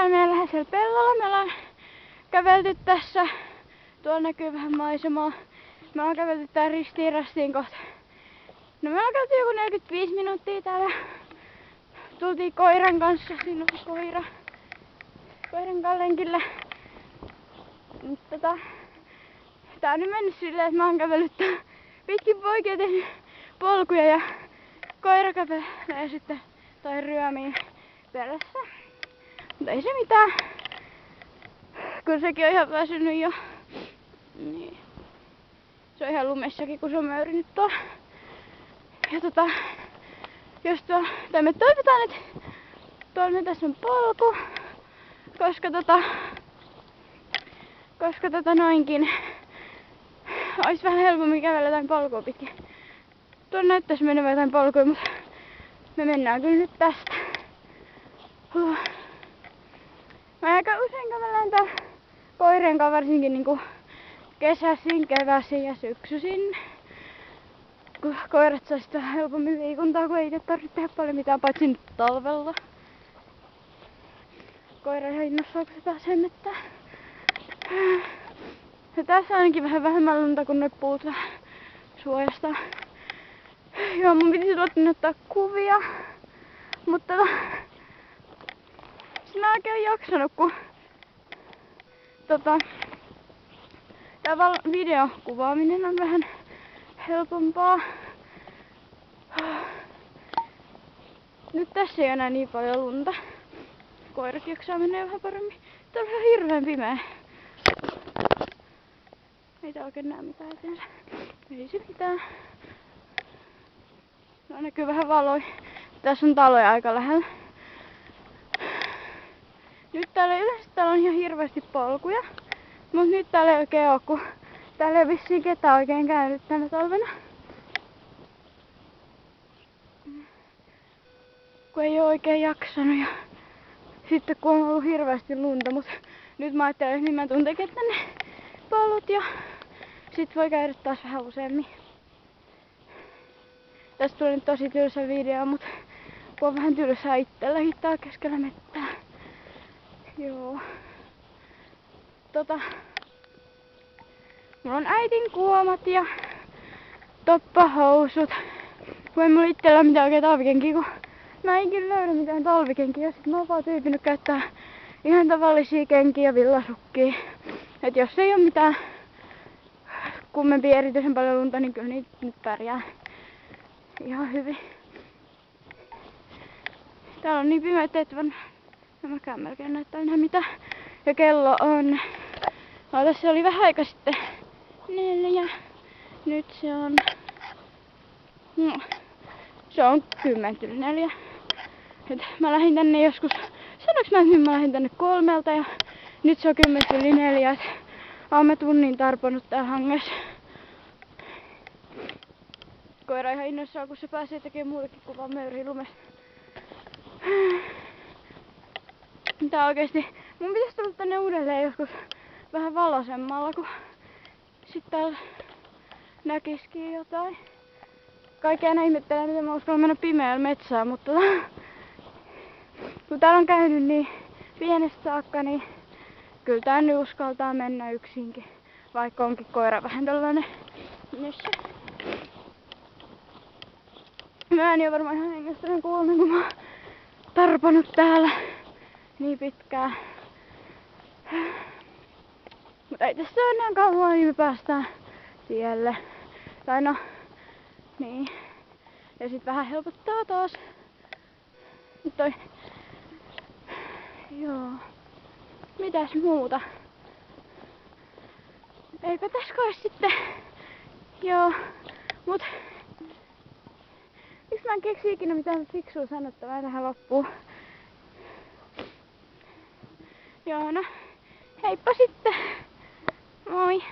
täällä meidän läheisellä pellolla. Me ollaan kävelty tässä. Tuolla näkyy vähän maisemaa. Me ollaan kävelty tää ristiin rastiin kohta. No me ollaan käyty joku 45 minuuttia täällä. Tultiin koiran kanssa. Siinä on koira. Koiran kallenkillä. Tää on nyt mennyt silleen, että mä oon kävellyt pitkin poikia tehnyt polkuja ja koira kävelee sitten tai ryömii perässä. Mutta ei se mitään. Kun sekin on ihan väsynyt jo. Niin. Se on ihan lumessakin, kun se on möyrinyt tuolla. Ja jos tai me toivotaan, että tuolla tässä on polku. Koska noinkin olisi vähän helpommin kävellä jotain polkua pitkin. Tuolla näyttäisi menevän jotain polkuja, mutta me mennään kyllä nyt tästä. Mä aika usein kävellään täällä koirien kanssa, varsinkin niinku kesäisin, keväisin ja syksyisin. Kun koirat saa sitten vähän helpommin liikuntaa, kun ei itse tarvitse tehdä paljon mitään, paitsi nyt talvella. Koira ihan innossaan, kun se pääsee mettään. Ja tässä ainakin vähän vähemmän lunta, kun noit puut vähän suojastaa. Joo, mun piti tulla tänne ottaa kuvia. Mutta mä en oikein jaksanut, kun tää videokuvaaminen on vähän helpompaa. Nyt tässä ei enää niin paljon lunta. Koirat jaksaa mennä vähän paremmin. Tää on ihan hirveän pimeä. Ei tää oikein näe mitään eteensä. Ei se mitään. No näkyy vähän valoja. Tässä on taloja aika lähellä. Nyt täällä on ihan hirveästi polkuja. Mut nyt täällä ei oikein oo, kun täällä ei vissiin ketään oikein käynyt tänä talvena. Kun ei oo oikein jaksanut ja sitten kun on ollut hirveästi lunta, mut nyt mä ajattelen, että niin mä tuun tekemään tänne polut ja sit voi käydä taas vähän useammin. Tästä tuli nyt tosi tylsä video, mut kun on vähän tylsää itsellä hittaa keskellä mettää. Joo. Mulla on äitin kuomat ja toppahousut. Kun ei mulla itsellä ole mitään oikein talvikenkiä, kun mä en ikinä löydä mitään talvikenkiä. Sit mä oon vaan tyyppinyt käyttää ihan tavallisia kenkiä ja villasukkia. Et jos ei oo mitään kummempia erityisen paljon lunta, niin kyllä niitä nyt pärjää ihan hyvin. Täällä on niin pimeä, että mäkään melkein näyttää enää mitään. Ja kello on... tässä oli vähän aika sitten 4. Nyt se on... No, se on 10:04. Et mä lähdin tänne joskus... Sanoinko mä, että mä lähdin tänne 3 ja nyt se on 10:04. Oon mä tunnin tarponut täällä hangessa. Koira ihan innoissaan, kun se pääsee tekemään muutakin kuin vaan möyriä lumesta. Tää oikeesti... Mun pitäisi tulla tänne uudelleen joskus vähän valosemmalla, kun sit täällä näkisikin jotain. Kaikki aina ihmettelee, miten mä uskallan mennä pimeällä metsään, mutta kun täällä on käynyt niin pienestä saakka, niin kyllä tänne uskaltaa mennä yksinkin. Vaikka onkin koira vähän tällainen nössö. Mä en oo varmaan ihan hengestäni kuullut, kun mä oon tarponut täällä niin pitkään. Mutta ei tässä ole enää kauan, niin me päästään tielle. Tai no, niin. Ja sit vähän helpottaa taas. Nyt toi... Joo. Mitäs muuta? Eipä tässä kai sitten... Joo. Mut... Miksi mä en keksi ikinä mitään fiksua sanottavaa tähän loppuun? Joo, no. Heippa sitten. Moi.